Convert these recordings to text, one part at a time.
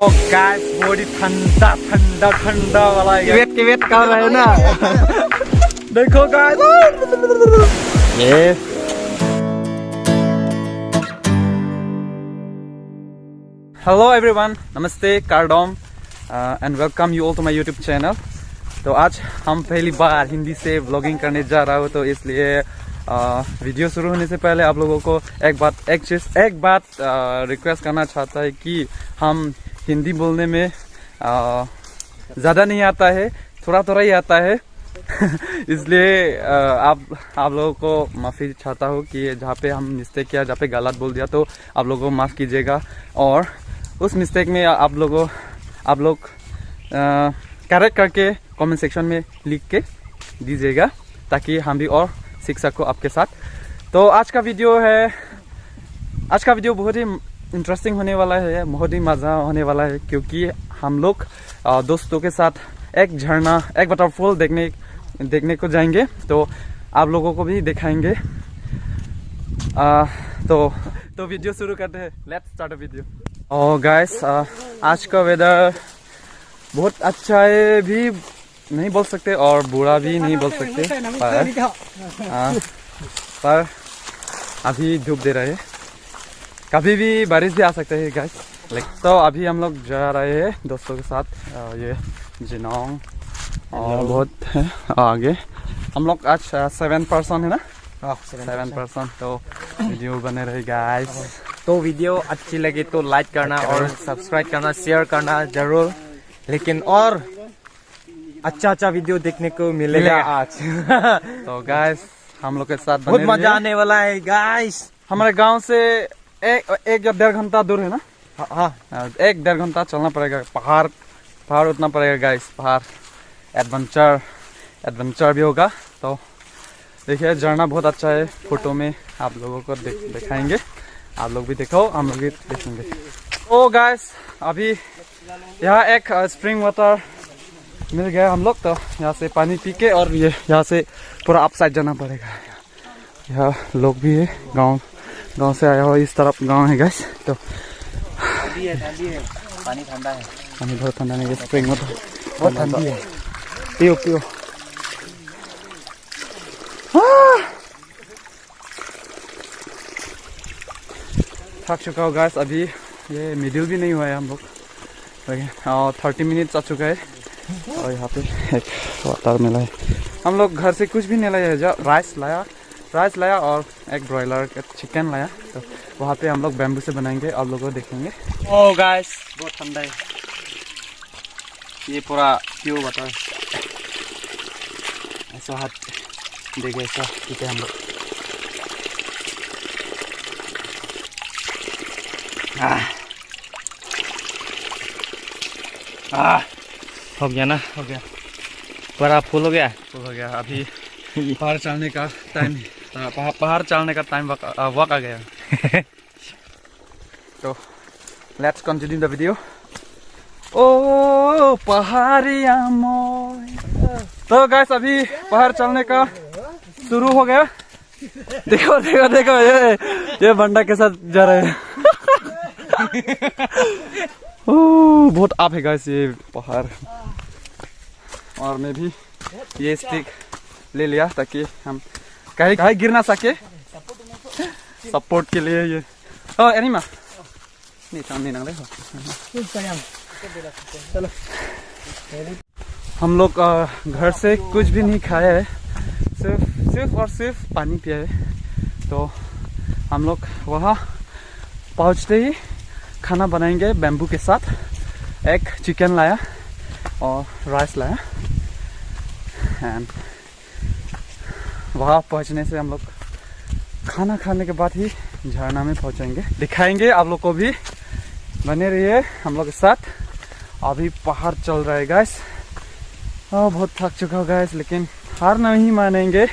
Guys body ठंडा ठंडा ठंडा वाला है। वेट कर रहे हैं ना। देखो गाइस ये हेलो एवरीवन, नमस्ते कार्डोम and welcome you all to my YouTube channel. तो आज हम पहली बार हिंदी से व्लॉगिंग करने जा रहा हूँ, तो इसलिए वीडियो शुरू होने से पहले आप लोगों को एक बात रिक्वेस्ट करना चाहता है कि हम हिंदी बोलने में ज़्यादा नहीं आता है, थोड़ा थोड़ा ही आता है। इसलिए आप लोगों को माफ़ी चाहता हूँ कि जहाँ पे हम मिस्टेक किया, जहाँ पे गलत बोल दिया, तो आप लोगों को माफ़ कीजिएगा। और उस मिस्टेक में आप लोग करेक्ट करके कमेंट सेक्शन में लिख के दीजिएगा, ताकि हम भी और सीख सको आपके साथ। तो आज का वीडियो बहुत ही इंटरेस्टिंग होने वाला है, बहुत ही मज़ा होने वाला है, क्योंकि हम लोग दोस्तों के साथ एक झरना, एक वाटरफॉल देखने को जाएंगे। तो आप लोगों को भी दिखाएंगे। तो वीडियो शुरू करते हैं। Let's start a video. और गाइस, आज का वेदर बहुत अच्छा है भी नहीं बोल सकते और बुरा भी नहीं बोल सकते, पर अभी धूप दे रहे हैं, कभी भी बारिश भी आ सकता है गाइस। तो अभी हम लोग जा रहे हैं दोस्तों के साथ, ये जिनोंग और बहुत है आगे। हम लोग आज 7 पर्सन है ना, 7 पर्सन। तो वीडियो बने रहे गाइस। तो वीडियो अच्छी लगी तो लाइक करना और सब्सक्राइब करना, शेयर करना जरूर। लेकिन और अच्छा वीडियो देखने को मिलेगा आज। तो गाइस, हम लोग के साथ बहुत मजा आने वाला है गाइस। हमारे गांव से एक या 1.5 घंटा दूर है ना। हाँ, 1-1.5 घंटा चलना पड़ेगा। पहाड़ उतना पड़ेगा गाइस। पहाड़ एडवेंचर भी होगा। तो देखिए, झरना बहुत अच्छा है, फोटो में आप लोगों को दिखाएंगे। आप लोग भी देखो, हम लोग भी देखेंगे। ओ गाइस, अभी यहाँ एक स्प्रिंग वाटर मिल गया हम लोग। तो यहाँ से पानी पी के, और ये यहाँ से पूरा अप साइड जाना पड़ेगा। यहाँ लोग भी है, गांव से आया हुआ इस तरफ गांव है गाइस। तो पानी ठंडा है, पानी बहुत ठंडा नहीं है, स्प्रिंग वाटर बहुत ठंडी है। पियो। थक चुका हो गाइस। अभी ये मिडिल भी नहीं हुआ है हम लोग, और 30 मिनट्स आ चुका है। और यहाँ पे एक वाटर मिला है। हम लोग घर से कुछ भी नहीं लाया है, जो राइस लाया और एक ब्रॉयलर का चिकन लाया। तो वहाँ पे हम लोग बैम्बू से बनाएंगे, आप लोगों को देखेंगे। ओ गाइस, बहुत ठंडा है, ये पूरा प्योर वाटर। ऐसा हाथ देखे, ऐसा ठीक है। हम लोग हो गया ना, हो गया, बड़ा फुल हो गया। अभी पहाड़ चढ़ने का टाइम वक्त आ गया। तो लेट्स कंटिन्यू द वीडियो। ओ पहाड़िया मोय। तो गाइस, अभी पहाड़ चढ़ने का शुरू हो गया। देखो ये बंडा के साथ जा रहे हैं। बहुत आप है गाइस ये पहाड़। और मैं भी ये स्टिक ले लिया, ताकि हम कहीं गिर ना सके, सपोर्ट के लिए। ये एनिमा चलो। हम लोग घर से कुछ भी नहीं खाया है, सिर्फ पानी पिया है। तो हम लोग वहाँ पहुँचते ही खाना बनाएंगे बैम्बू के साथ। एक चिकन लाया और राइस लाया। एंड वहाँ पहुँचने से हम लोग खाना खाने के बाद ही झरना में पहुँचेंगे, दिखाएंगे आप लोग को भी। बने रहिए हम लोग के साथ। अभी पहाड़ चल रहा है गाइस। बहुत थक चुका हूँ गाइस, लेकिन हार नहीं मानेंगे।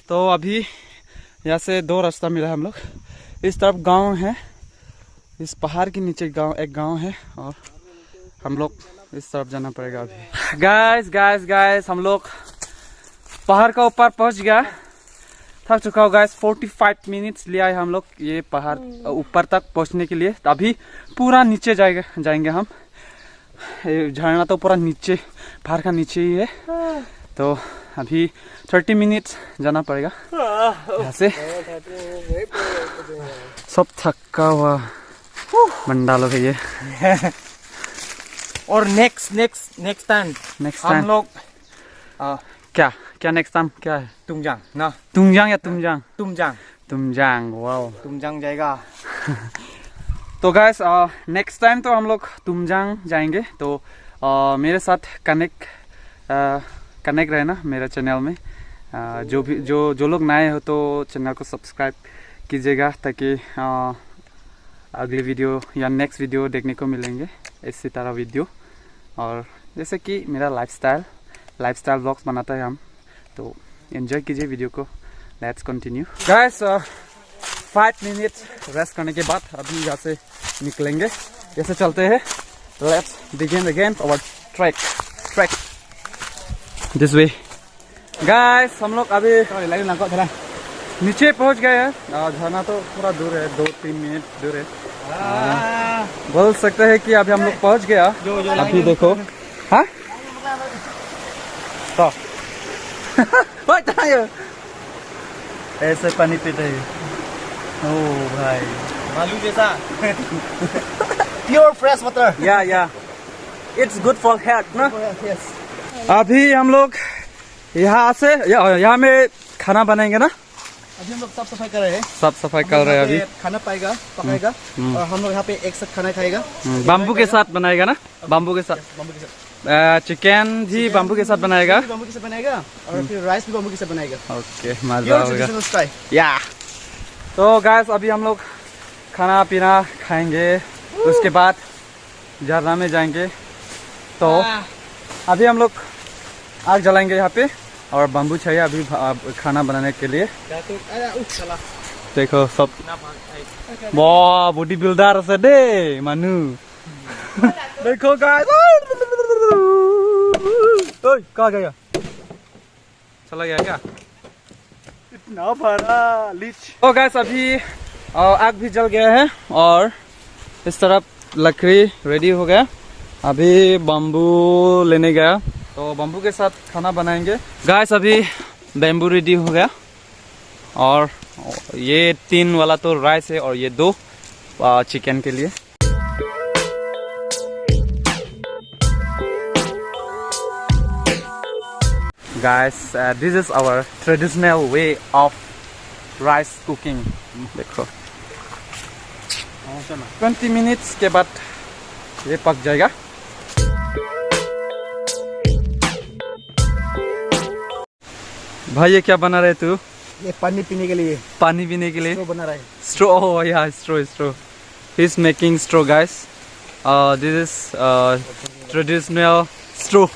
तो अभी यहाँ से 2 रास्ता मिला है। हम लोग इस तरफ गांव है, इस पहाड़ के नीचे एक गांव है, और हम लोग इस तरफ जाना पड़ेगा अभी। गाइस, हम लोग पहाड़ का ऊपर पहुंच गया। थक चुका हो गाइस। 45 मिनट्स लिया है हम लोग ये पहाड़ ऊपर तक पहुंचने के लिए। तो अभी पूरा नीचे जाएंगे हम। ये झरना तो पूरा नीचे पहाड़ का नीचे ही है, तो अभी 30 मिनट्स जाना पड़ेगा यहाँ से। सब थका हुआ बंदा लोग है ये। और नेक्स्ट टाइम हम लोग क्या नेक्स्ट टाइम क्या है? तुमजांग ना, तुमजांग या तुमजांग? तुमजांग वाओ, तुमजांग जाएगा। तो गाइस नेक्स्ट टाइम तो हम लोग तुमजांग जाएंगे, तो मेरे साथ कनेक्ट रहना मेरे चैनल में। जो लोग नए हो तो चैनल को सब्सक्राइब कीजिएगा, ताकि अगली वीडियो या नेक्स्ट वीडियो देखने को मिलेंगे इसी तरह वीडियो। और जैसे कि मेरा लाइफस्टाइल व्लॉग्स बनाता है हम, तो एंजॉय कीजिए वीडियो को। Let's continue guys. 5 minutes rest करने के बाद अभी यहाँ से निकलेंगे, जैसे चलते हैं। Let's begin again our track this way. Guys हम लोग अभी नीचे पहुंच गए हैं। झरना तो पूरा दूर है, 2-3 मिनट दूर है। बोल सकते हैं कि अभी हम लोग पहुंच गया। अभी देखो, हाँ ऐसे पानी पीते हैं। ओ भाई, बालू जैसा प्योर फ्रेश वाटर। या इट्स गुड फॉर हेल्थ ना। अभी हम लोग यहाँ से यहाँ में खाना बनाएंगे ना। अभी हम लोग साफ सफाई कर रहे हैं। अभी खाना पकाएगा और हम लोग यहाँ पे एक साथ खाना खाएगा। बाम्बू के साथ बनाएगा ना, बाम्बू के साथ चिकन भी बाम्बू के साथ बनाएगा, और फिर राइस भी बाम्बू के साथ बनाएगा। ओके, मजा होगा या। तो गाइस अभी हम लोग खाना पीना खाएंगे, उसके बाद झरना में जाएंगे। तो अभी हम लोग आग जलाएंगे यहाँ पे, और बाम्बू चाहिए अभी खाना बनाने के लिए। देखो सब, वाह बॉडी बिल्डर से दे मानू। देखो गाइस, ओए कहाँ गया? चला गया क्या? इतना बड़ा लीच। तो गाइस अभी आग भी जल गया है, और इस तरफ लकड़ी रेडी हो गया। अभी बाम्बू लेने गया, तो बाम्बू के साथ खाना बनाएंगे। गाइस अभी बैम्बू रेडी हो गया, और ये 3 वाला तो राइस है, और ये 2 चिकन के लिए। Guys, this is our traditional way of rice cooking. देखो 20 मिनट्स के बाद ये पक जाएगा। भाई ये क्या बना रहे तू? ये पानी पीने के लिए। पानी पीने के लिए स्ट्रॉ बना रहा है। Straw, oh yeah, straw. He's making straw, guys. This is traditional straw.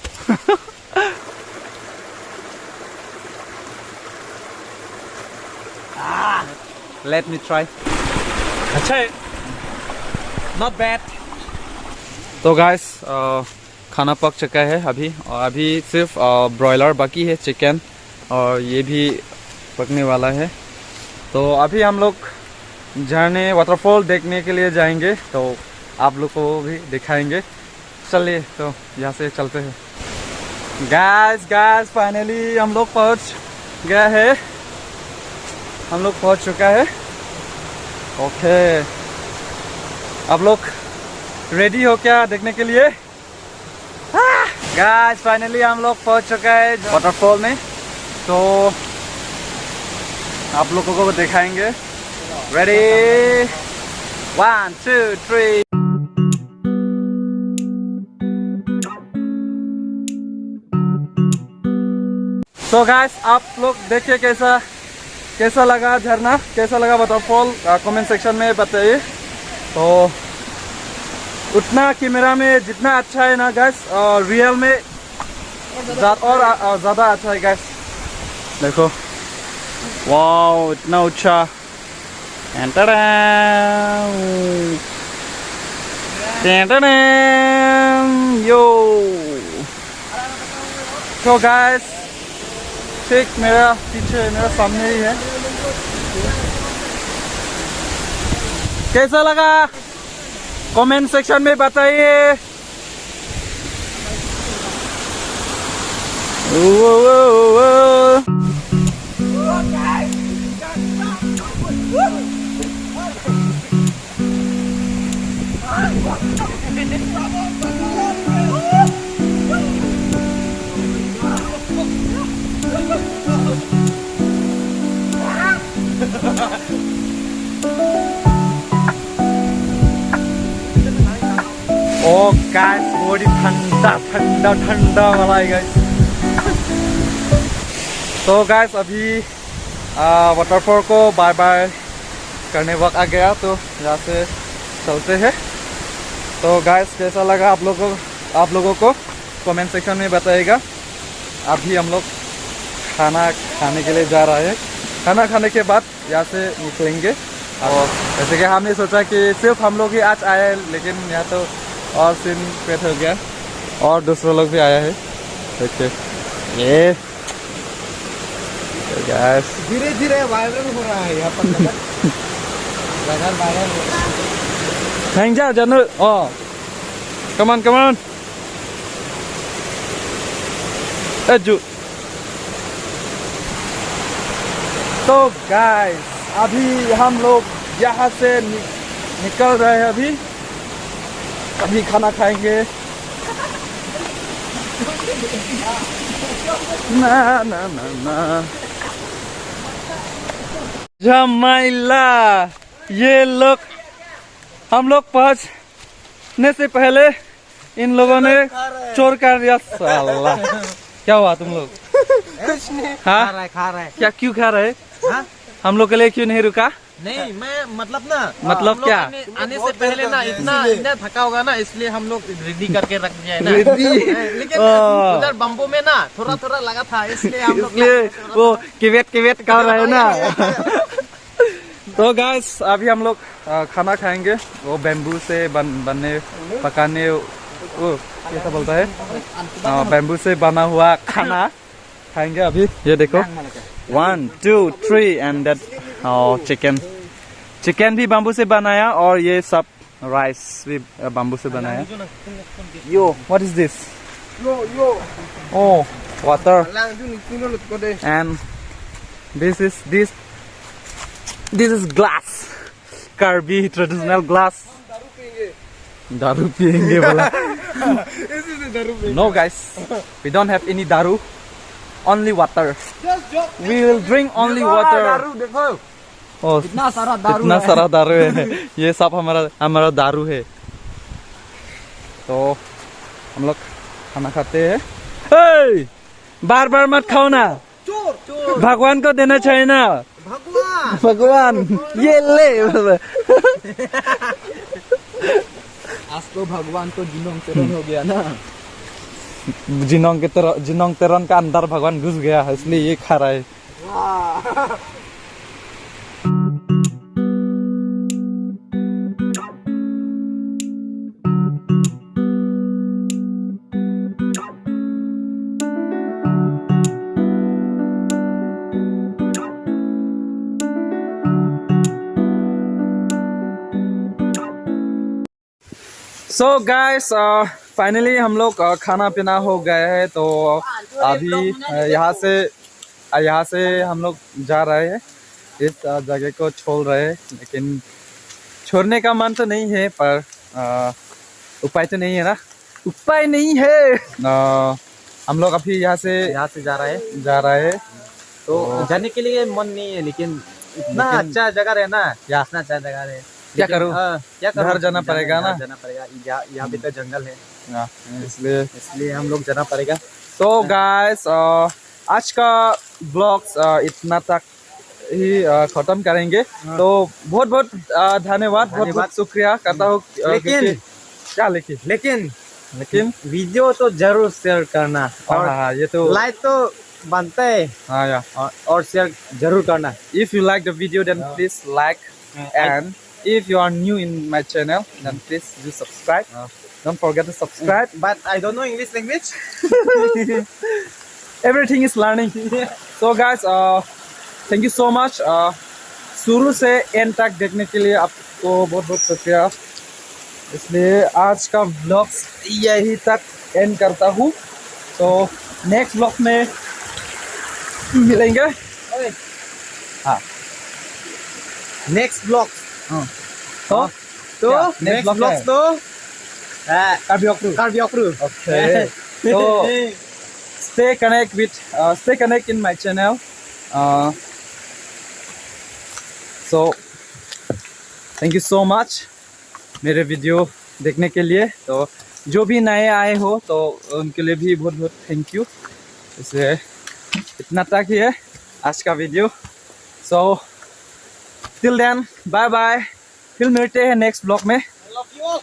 Let me try. अच्छा है, not bad. तो गाइस खाना पक चुका है अभी, और अभी सिर्फ ब्रॉयलर बाकी है, चिकन, और ये भी पकने वाला है। तो अभी हम लोग झरने वाटरफॉल देखने के लिए जाएंगे, तो आप लोग को भी दिखाएंगे। चलिए तो यहाँ से चलते हैं। गाइस फाइनली हम लोग पहुँच गया है, हम लोग पहुँच चुका है। ओके, आप लोग रेडी हो क्या देखने के लिए? गाइस फाइनली हम लोग पहुँच चुका है वाटरफॉल में, तो आप लोगों को दिखाएंगे। रेडी 1 2 3। तो गाइस आप लोग देखिए कैसा लगा झरना, कैसा लगा वाटरफॉल, कमेंट सेक्शन में बताइए। तो उतना कैमरा में जितना अच्छा है ना गाइस, रियल में और ज़्यादा अच्छा है गाइस। देखो वाओ, इतना ऊंचा। यो तो गाइस ठीक मेरा पीछे, मेरा सामने ही है। कैसा लगा कमेंट सेक्शन में बताइए। ओ गाइस बड़ी ठंडा ठंडा ठंडा वाला है गाइस। तो गाइस अभी वाटरफॉल को बाय बाय करने वक्त आ गया, तो यहाँ से चलते हैं। तो गाइस कैसा लगा आप लोगों को कमेंट सेक्शन में बताइएगा। अभी हम लोग खाना खाने के लिए जा रहे हैं। खाना खाने के बाद यहाँ से निकलेंगे। और जैसे कि हमने सोचा कि सिर्फ हम लोग ही आज आए हैं, लेकिन यहाँ तो और सीन क्रिएट हो गया और दूसरे लोग भी आया है। देखिए ये गाइस धीरे धीरे वायरल हो रहा है यहाँ पर। लगातार वायरल हो रहा है। Hang जा जानू। Oh, come on, come on. Ajju. तो गाइस अभी हम लोग यहाँ से निकल रहे हैं। अभी खाना खाएंगे। ना ना ना ना जमाइला, ये लोग हम लोग पहुंचने से पहले इन लोगों ने चोर कर दिया। साला क्या हुआ तुम लोग? कुछ नहीं। हाँ खा रहा है। क्या क्यों खा रहे? हाँ? हम लोग के लिए क्यों नहीं रुका? नहीं, मैं मतलब ना, मतलब हम लोग क्या? आने से पहले ना इतना थका होगा ना, इसलिए हम लोग रेडी करके रख दिया है ना। लेकिन उधर बम्बू में ना थोड़ा थोड़ा लगा था, इसलिए हम लोग इसलिए वो किवेट कर रहे हैं ना। तो गाइस अभी हम लोग खाना खाएंगे। वो बेम्बू से बनने पकाने वो कैसा बोलता है, बेम्बू से बना हुआ खाना खाएंगे अभी। ये देखो 1 2 3 एंड दैट चिकन भी बम्बू से बनाया, और ये सब राइस भी बम्बू से बनाया। Yo what is this? Oh, water. And this is glass. Karbi traditional glass. दारू पिएंगे बोला। No guys, we don't have any daru. Only water. We will drink only water. दारू देखो, Oh, इतना सारा दारू इतना है। सारा दारू है। ये सब हमारा दारू है। तो हम लोग खाना खाते हैं। Hey! बार बार मत खाओ ना, चोर चोर भगवान को देना चाहिए ना। भगवान ये ले। आज तो भगवान तो जिनोंग तेरन हो गया ना। जिनोंग तेरन का अंदर भगवान घुस गया है, इसलिए ये खा रहा है। सो गाइस फाइनली हम लोग खाना पीना हो गए हैं। तो अभी यहाँ से हम लोग जा रहे हैं। इस जगह को छोड़ रहे हैं, लेकिन छोड़ने का मन तो नहीं है, पर उपाय तो नहीं है ना। उपाय नहीं है। हम लोग अभी यहाँ से जा रहे हैं। तो जाने के लिए मन नहीं है, लेकिन इतना अच्छा जगह है ना, इतना अच्छा जगह है। क्या करूँ? क्या करूँ? घर जाना पड़ेगा ना। जाना पड़ेगा। यहाँ पे तो जंगल है, इसलिए हम लोग जाना पड़ेगा। तो गाइस आज का ब्लॉग्स इतना तक ही खत्म करेंगे। तो बहुत बहुत धन्यवाद, बहुत शुक्रिया करता हूँ। लेकिन वीडियो तो जरूर शेयर करना, और हाँ ये तो लाइक तो बनता है। हाँ या और शेयर जरूर करना। If you like the video, then please like, and if you are new in my channel, then please do subscribe. Don't forget to subscribe. But I don't know English language. Everything is learning. So guys, thank you so much. शुरू से and तक देखने के लिए आपको बहुत बहुत शुक्रिया। इसलिए आज का व्लॉग यही तक एंड करता हूँ। तो नेक्स्ट ब्लॉग में मिलेंगे। हाँ नेक्स्ट ब्लॉग तो तो क्या? नेक्स्ट Next ब्लॉग vlog तो Karbi कार्बियोक्रू Okay. So stay connect in my channel. So thank you so much मेरे वीडियो देखने के लिए। तो जो भी नए आए हो तो उनके लिए भी बहुत बहुत थैंक यू। इसलिए इतना तक ही है आज का video. So till then bye bye, फिर मिलते हैं नेक्स्ट ब्लॉग में। I love you all.